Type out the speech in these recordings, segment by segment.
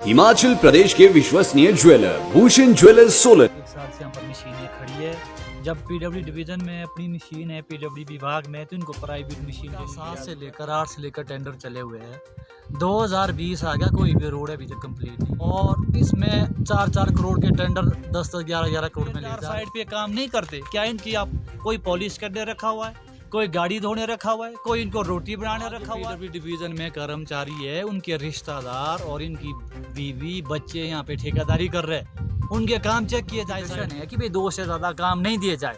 हिमाचल प्रदेश के विश्वसनीय jeweller Bhushan jewellers Solan. एक साल से यहाँ पर मशीनें खड़ी है। जब पीडब्ल्यू डिवीजन में अपनी मशीन है, पीडब्ल्यू विभाग में, तो इनको प्राइवेट मशीन के 7 से लेकर 8 से लेकर टेंडर चले हुए हैं। 2020 आ गया, कोई भी रोड अभी तक कंप्लीट नहीं, और इसमें 4-4 करोड़ के टेंडर 10-10, 11-11 करोड़ में ले साइड पे काम नहीं करते। क्या इनकी आप कोई पॉलिश करने रखा हुआ है, कोई गाड़ी धोने रखा हुआ है, कोई इनको रोटी बनाने रखा हुआ है। पीडब्ल्यू डिवीजन में कर्मचारी है, उनके रिश्तेदार और इनकी बीवी बच्चे यहाँ पे ठेकेदारी कर रहे हैं। उनके काम चेक किए जाए, ऐसा नहीं है कि भाई 2 से ज़्यादा काम नहीं दिए जाए।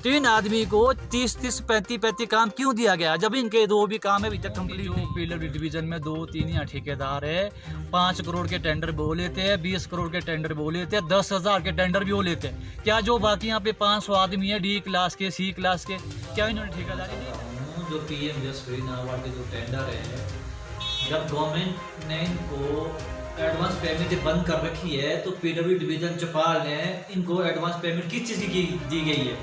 तो इन आदमी को 30-30, 35-35 काम क्यों दिया गया जब इनके 2 भी काम है अभी तक कंप्लीट नहीं। पीडब्ल्यू डिवीजन में 2-3 यहाँ ठेकेदार है, 5 करोड़ के टेंडर वो लेते हैं, 20 करोड़ के टेंडर वो लेते हैं, 10,000 के टेंडर भी वो लेते हैं। क्या जो बाकी यहाँ पे 500 आदमी है D क्लास के, C क्लास के, क्या इन्होंने ठेकेदारी नहीं? जो PM जसप्रीत नावाड के जो टेंडर है, जब गवर्नमेंट ने इनको एडवांस पेमेंट बंद कर रखी है, तो पीडब्ल्यू डिवीजन चौपाल ने इनको एडवांस पेमेंट किस चीज़ की दी गई है,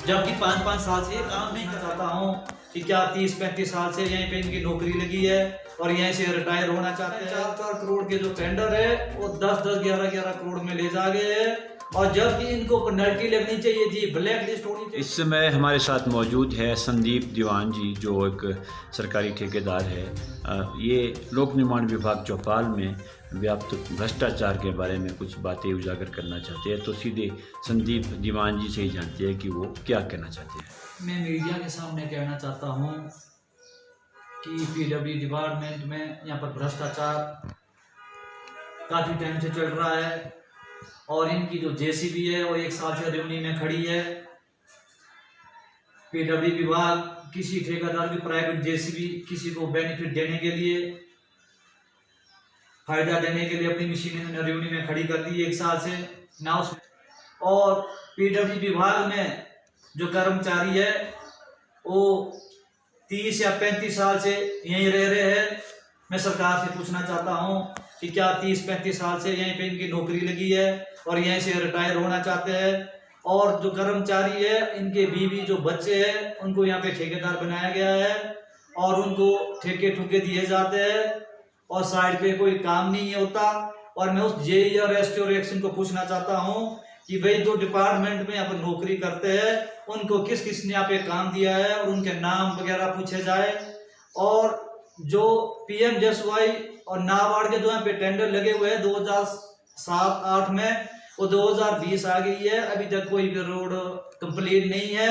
जबकि 5-5 साल से काम नहीं कर चाहता हूँ कि क्या 30-35 साल से यहीं पे इनकी नौकरी लगी है और यहीं से रिटायर होना चाहते हैं। 4-4 करोड़ के जो टेंडर है वो 10-10, 11-11 करोड़ में ले जा गए हैं, और जबकि इनको पेनल्टी लगनी चाहिए जी, ब्लैक लिस्ट होनी चाहिए। इस समय हमारे साथ मौजूद है संदीप दीवान जी, जो एक सरकारी ठेकेदार है। ये लोक निर्माण विभाग चौपाल में व्याप्त भ्रष्टाचार के बारे में कुछ बातें उजागर करना चाहते हैं, तो सीधे संदीप दीवान जी से ही जानते हैं कि वो क्या कहना चाहते हैं। मैं मीडिया के सामने कहना चाहता हूँ कि पीडब्ल्यू डिपार्टमेंट में यहाँ पर भ्रष्टाचार काफ़ी टाइम से चल रहा है, और इनकी जो JCB है वो 1 साल से रेवनी में खड़ी है। पीडब्ल्यू विभाग किसी ठेकेदार की प्राइवेट JCB किसी को बेनिफिट देने के लिए, फायदा देने के लिए अपनी मशीनें रेवनी में खड़ी कर दी 1 साल से ना उस, और पीडब्ल्यू विभाग में जो कर्मचारी है वो 30 या 35 साल से यहीं रह रहे हैं। मैं सरकार से पूछना चाहता हूँ कि क्या 30-35 साल से यहीं पे इनकी नौकरी लगी है और यहीं से रिटायर होना चाहते हैं, और जो कर्मचारी है इनके बीवी जो बच्चे हैं उनको यहाँ पे ठेकेदार बनाया गया है और उनको ठेके ठुके दिए जाते हैं और साइड पे कोई काम नहीं होता। और मैं उस JE और ST और एक्शन को पूछना चाहता हूँ कि भाई जो डिपार्टमेंट में यहाँ पर नौकरी करते हैं उनको किस किस ने यहाँ पे काम दिया है और उनके नाम वगैरह पूछे जाए, और जो PMJSY और नाबार्ड के जो यहाँ पे टेंडर लगे हुए हैं 2007-8 में, वो 2020 आ गई है, अभी तक कोई भी रोड कंप्लीट नहीं है,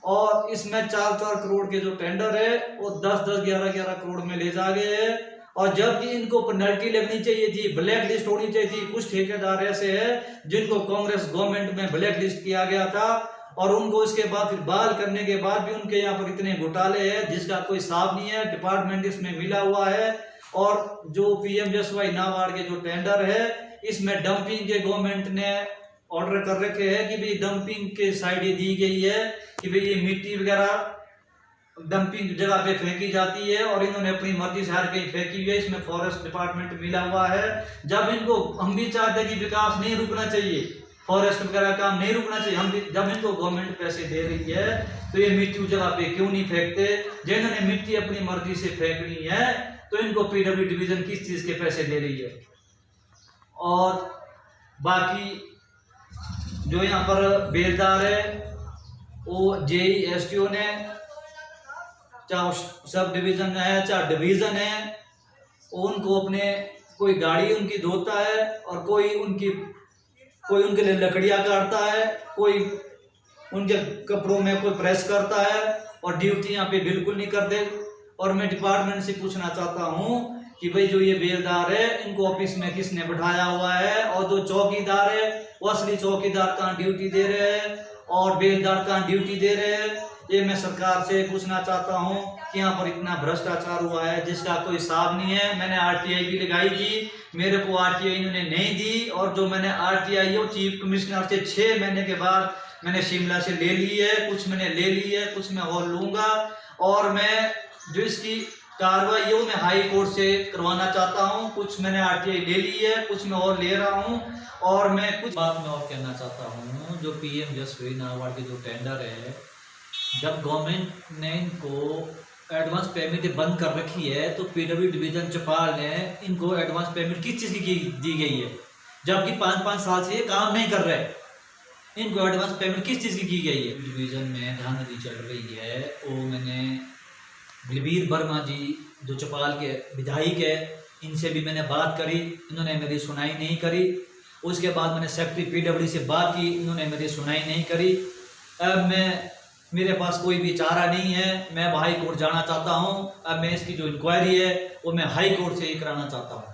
और इसमें 4-4 करोड़ के जो टेंडर है वो 10-10, 11-11 करोड़ में ले जा गए हैं, और जबकि इनको पेनल्टी लगनी चाहिए जी, ब्लैक लिस्ट होनी चाहिए थी। कुछ ठेकेदार ऐसे हैं जिनको कांग्रेस गवर्नमेंट में ब्लैक लिस्ट किया गया था, और उनको इसके बाद फिर बहाल करने के बाद भी उनके यहाँ पर इतने घोटाले हैं जिसका कोई हिसाब नहीं है। डिपार्टमेंट इसमें मिला हुआ है, और जो PMJSY नाबार्ड के जो टेंडर है इसमें डंपिंग के गवर्नमेंट ने ऑर्डर कर रखे हैं कि भाई डंपिंग के साइड दी गई है कि भाई ये मिट्टी वगैरह डंपिंग जगह पे फेंकी जाती है, और इन्होंने अपनी मर्जी से हर कहीं फेंकी हुई है। इसमें फॉरेस्ट डिपार्टमेंट मिला हुआ है। जब इनको, हम भी चाहते हैं कि विकास नहीं रुकना चाहिए, फॉरेस्ट वगैरह काम नहीं रुकना चाहिए, हम भी, जब इनको गवर्नमेंट पैसे दे रही है तो ये मिट्टी उस जगह पे क्यों नहीं फेंकते? जिन्होंने मिट्टी अपनी मर्जी से फेंकनी है तो इनको पीडब्ल्यू डिवीजन किस चीज के पैसे दे रही है? और बाकी जो यहाँ पर बेलदार है वो JE STO ने, चाहे सब डिवीजन है चाहे डिवीजन है, उनको अपने कोई गाड़ी उनकी धोता है, और कोई उनके लिए लकड़ियां काटता है, कोई उनके कपड़ों में कोई प्रेस करता है, और ड्यूटी यहाँ पे बिल्कुल नहीं करते। और मैं डिपार्टमेंट से पूछना चाहता हूँ कि भाई जो ये बेलदार है इनको ऑफिस में किसने बैठाया हुआ है, और जो चौकीदार है वो असली चौकीदार कहाँ ड्यूटी दे रहे हैं और बेलदार कहाँ ड्यूटी दे रहे हैं? ये मैं सरकार से पूछना चाहता हूँ कि यहाँ पर इतना भ्रष्टाचार हुआ है जिसका कोई हिसाब नहीं है। मैंने RTI भी लगाई थी, मेरे को RTI इन्होंने नहीं दी, और जो मैंने RTI है वो चीफ कमिश्नर से 6 महीने के बाद मैंने शिमला से ले ली है, कुछ मैंने ले ली है, कुछ मैं और लूँगा, और मैं जो इसकी कार्रवाई है वो मैं हाई कोर्ट से करवाना चाहता हूँ। कुछ मैंने RTI ले ली है, कुछ मैं और ले रहा हूँ, और मैं कुछ बात मैं और कहना चाहता हूँ। जो PM जसप्रीत नावाड के जो टेंडर है, जब गवर्नमेंट ने इनको एडवांस पेमेंट बंद कर रखी है, तो पीडब्ल्यू डिवीजन चौपाल ने इनको एडवांस पेमेंट किस चीज़ की दी गई है, जबकि 5-5 साल से ये काम नहीं कर रहे, इनको एडवांस पेमेंट किस चीज़ की गई है। डिवीज़न में धांधली चल रही है, वो मैंने बलबीर वर्मा जी जो चौपाल के विधायक है, इनसे भी मैंने बात करी, इन्होंने मेरी सुनाई नहीं करी। उसके बाद मैंने सेक्रेटरी पीडब्ल्यू से बात की, इन्होंने मेरी सुनाई नहीं करी। अब मेरे पास कोई भी चारा नहीं है, मैं हाई कोर्ट जाना चाहता हूँ। अब मैं इसकी जो इंक्वायरी है वो मैं हाई कोर्ट से ही कराना चाहता हूँ।